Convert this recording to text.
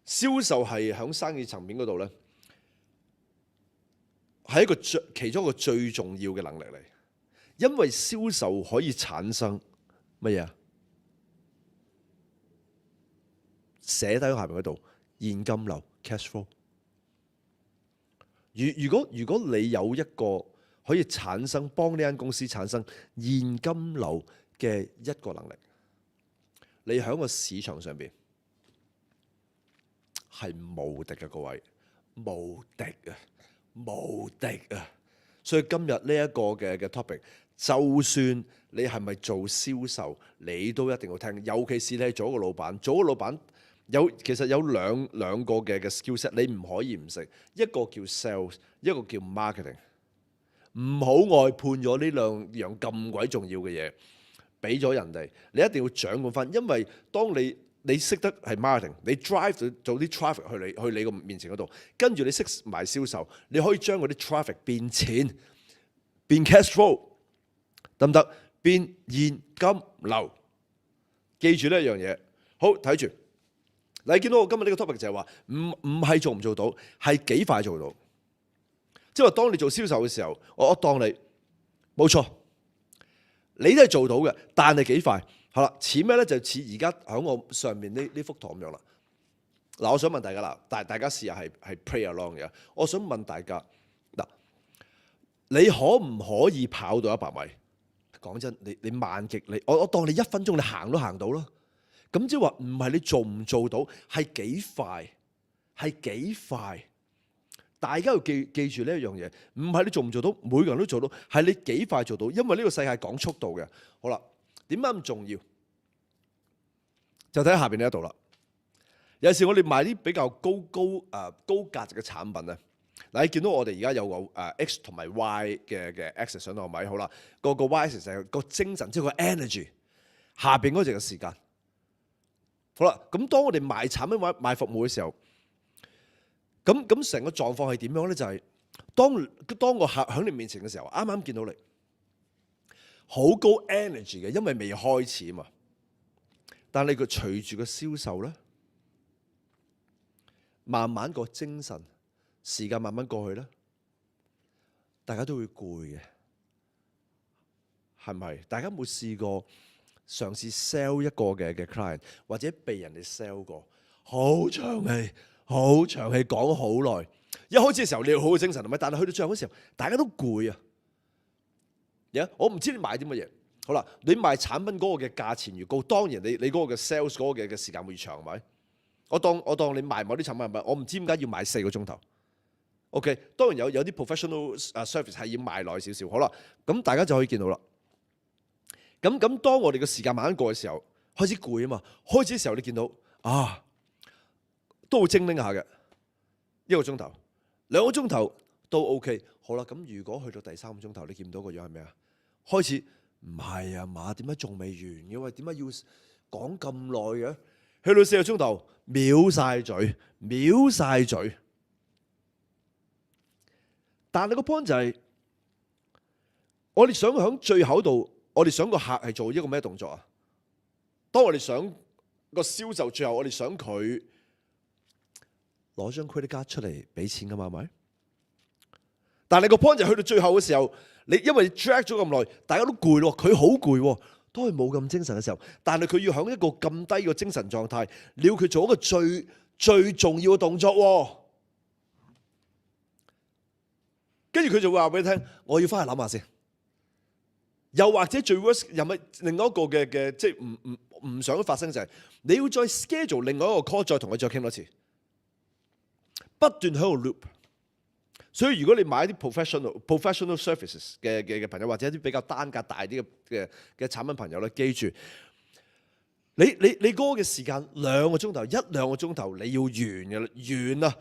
銷售係喺生意層面嗰度咧，係其中一個最重要嘅能力嚟，因為銷售可以產生乜嘢啊？寫低喺下面嗰度，現金流 cash flow。如果你有一個可以幫呢間公司產生現金流嘅一個能力，你喺個市場上邊係無敵嘅，各位，無敵啊，無敵啊！所以今日呢一個嘅 topic， 就算你係咪做銷售，你都一定要聽，尤其是你係做一個老闆，其實有兩個嘅 skill set， 你唔可以唔識，一個叫 sales， 一個叫 marketing。唔好外判咗呢兩樣咁鬼重要嘅嘢，俾咗人哋，你一定要掌管翻，因為當你識得係 marketing， 你 drive 做啲 traffic 去你個面前嗰度，跟住你識埋銷售，你可以將嗰啲 traffic 變錢，變 cash flow， 得唔得？變現金流，記住呢一樣嘢。好，睇住。你見到我今日呢個 topic 就係話，唔係做唔做到，係幾快做到。即係話，當你做銷售嘅時候，我當你冇錯，你都係做到嘅，但係幾快？好啦，似咩咧？就似而家喺我上面呢幅圖咁樣啦。嗱，我想問大家啦，大家試下係 play along 嘅。我想問大家嗱，你可唔可以跑到100米？講真，你慢極我當你1分鐘你行都行到咯。咁即係話唔係你做唔做到，係幾快？係幾快？大家要記住呢一樣嘢，唔係你做唔做到，每個人都做到，係你幾快做到。因為呢個世界講速度嘅。好啦，點解咁重要？就睇下邊呢一度啦。有時我哋賣啲比較高價值嘅產品咧，嗱，你見到我哋而家有個X 同埋 Y 嘅 axis 上到咪？好啦，個 Y axis 就係個精神，即係個 energy， 下邊嗰隻嘅時間。好啦，咁當我哋賣產品或者賣服務嘅時候，咁成個狀況係點樣咧？就係當個客喺你面前嘅時候，啱啱見到你，好高 energy 嘅，因為未開始嘛。但係佢隨住個銷售咧，慢慢個精神時間慢慢過去咧，大家都會攰嘅，係咪？大家有冇試過嘗試 sell 一個嘅 client， 或者被人哋 sell 過？好長氣講好耐。一開始嘅時候你要好精神係咪？但係去到最後嗰時候，大家都攰啊。我唔知你買啲乜嘢。好啦，你賣產品嗰個嘅價錢越高，當然你嗰個嘅 sales 嗰個嘅時間會越長，係咪？我當你賣某啲產品，我唔知點解要賣4個鐘頭。OK， 當然有啲 professional service 係要賣耐少少。好啦，咁大家就可以見到啦。咁當我哋嘅時間慢慢過嘅時候，開始攰啊嘛。開始嘅時候你見到都好精靈下嘅，1個鐘頭、2個鐘頭都 OK。好啦，咁如果去到第3個鐘頭，你見唔到個樣係咩啊？開始唔係啊嘛？點解仲未完嘅？喂，點解要講咁耐嘅？去到4個鐘頭，秒晒嘴。但係個 point 就係，我哋想喺最後度，我哋想個客係做一個咩動作啊？當我哋想個銷售最後，我哋想佢攞張 credit card 出嚟俾錢噶嘛，係咪？但係個 point 就去到最後嘅時候，因為你 drag 咗咁耐，大家都攰咯，佢好攰，都係冇咁精神嘅時候。但係佢要喺一個咁低嘅精神狀態，你要佢做一個最重要嘅動作。跟住佢就會話俾你聽，我要翻去諗下先。又或者最 worst 又咪另外一個嘅即係唔想發生就係，你要再 schedule 另外一個 call， 再同佢再傾多次，不斷喺度 loop。所以如果你買一啲 professional services 嘅朋友，或者一啲比較單價大啲嘅產品朋友咧，記住，你嗰個嘅時間2個鐘頭，1-2個鐘頭你要完嘅啦，完啦，